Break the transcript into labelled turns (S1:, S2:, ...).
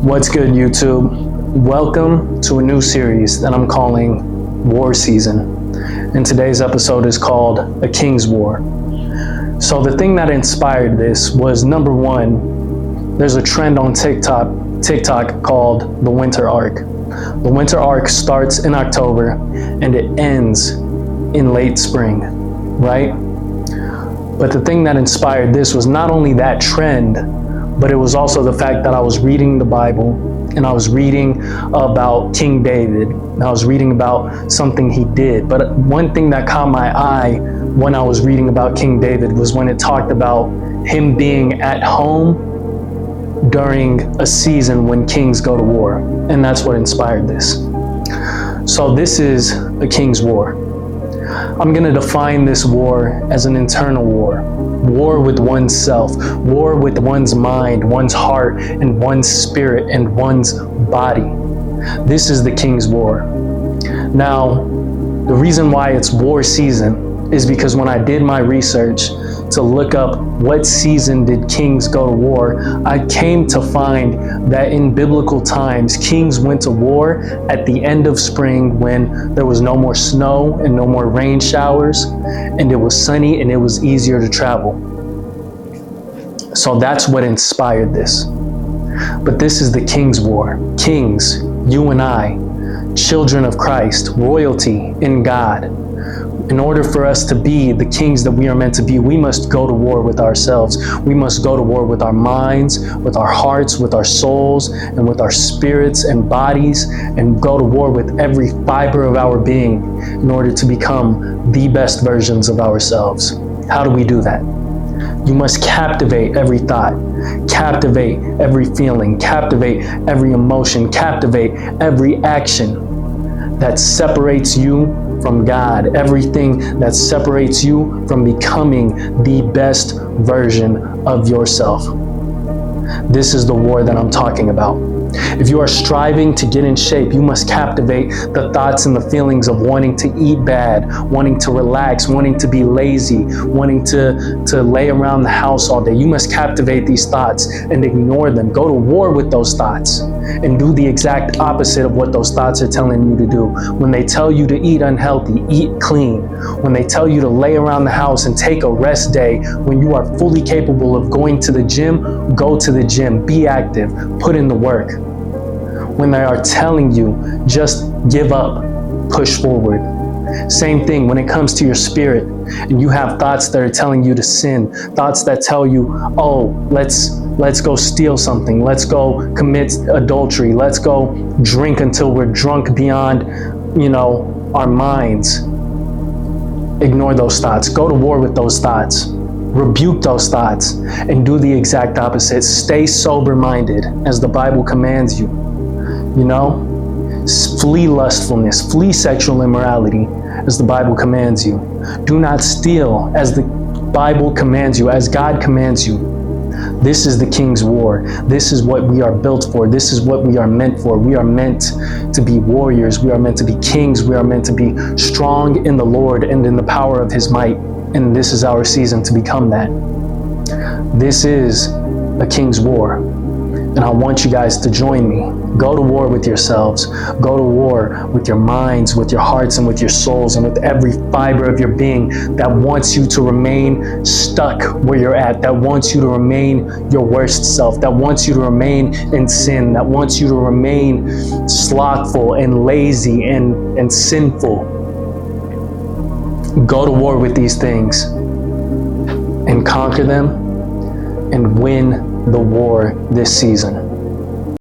S1: What's good, YouTube? Welcome to a new series that I'm calling War Season. And today's episode is called A King's War. So the thing that inspired this was, number one, there's a trend on TikTok called the Winter Arc. The Winter Arc starts in October and it ends in late spring, right? But the thing that inspired this was not only that trend, but it was also the fact that I was reading the Bible and I was reading about King David and I was reading about something he did. But one thing that caught my eye when I was reading about King David was when it talked about him being at home during a season when kings go to war. And that's what inspired this. So this is a king's war. I'm going to define this war as an internal war. War with oneself, war with one's mind, one's heart, and one's spirit, and one's body. This is the King's War. Now, the reason why it's war season is because when I did my research to look up what season did kings go to war, I came to find that in biblical times, kings went to war at the end of spring when there was no more snow and no more rain showers, and it was sunny and it was easier to travel. So that's what inspired this. But this is the King's War. Kings, you and I, children of Christ, royalty in God. In order for us to be the kings that we are meant to be, we must go to war with ourselves. We must go to war with our minds, with our hearts, with our souls, and with our spirits and bodies, and go to war with every fiber of our being in order to become the best versions of ourselves. How do we do that? You must captivate every thought, captivate every feeling, captivate every emotion, captivate every action that separates you from God, everything that separates you from becoming the best version of yourself. This is the war that I'm talking about. If you are striving to get in shape, you must captivate the thoughts and the feelings of wanting to eat bad, wanting to relax, wanting to be lazy, wanting to lay around the house all day. You must captivate these thoughts and ignore them. Go to war with those thoughts and do the exact opposite of what those thoughts are telling you to do. When they tell you to eat unhealthy, eat clean. When they tell you to lay around the house and take a rest day, when you are fully capable of going to the gym, go to the gym, be active, put in the work. When they are telling you, just give up, push forward. Same thing when it comes to your spirit and you have thoughts that are telling you to sin, thoughts that tell you, oh, let's go steal something, let's go commit adultery, let's go drink until we're drunk beyond, our minds. Ignore those thoughts. Go to war with those thoughts. Rebuke those thoughts and do the exact opposite. Stay sober-minded as the Bible commands you. Flee lustfulness, flee sexual immorality as the Bible commands you. Do not steal as the Bible commands you, as God commands you. This is the King's War. This is what we are built for. This is what we are meant for. We are meant to be warriors. We are meant to be kings. We are meant to be strong in the Lord and in the power of His might. And this is our season to become that. This is a King's War. And I want you guys to join me. Go to war with yourselves. Go to war with your minds, with your hearts, and with your souls, and with every fiber of your being that wants you to remain stuck where you're at, that wants you to remain your worst self, that wants you to remain in sin, that wants you to remain slothful and lazy and sinful. Go to war with these things and conquer them and win the war this season.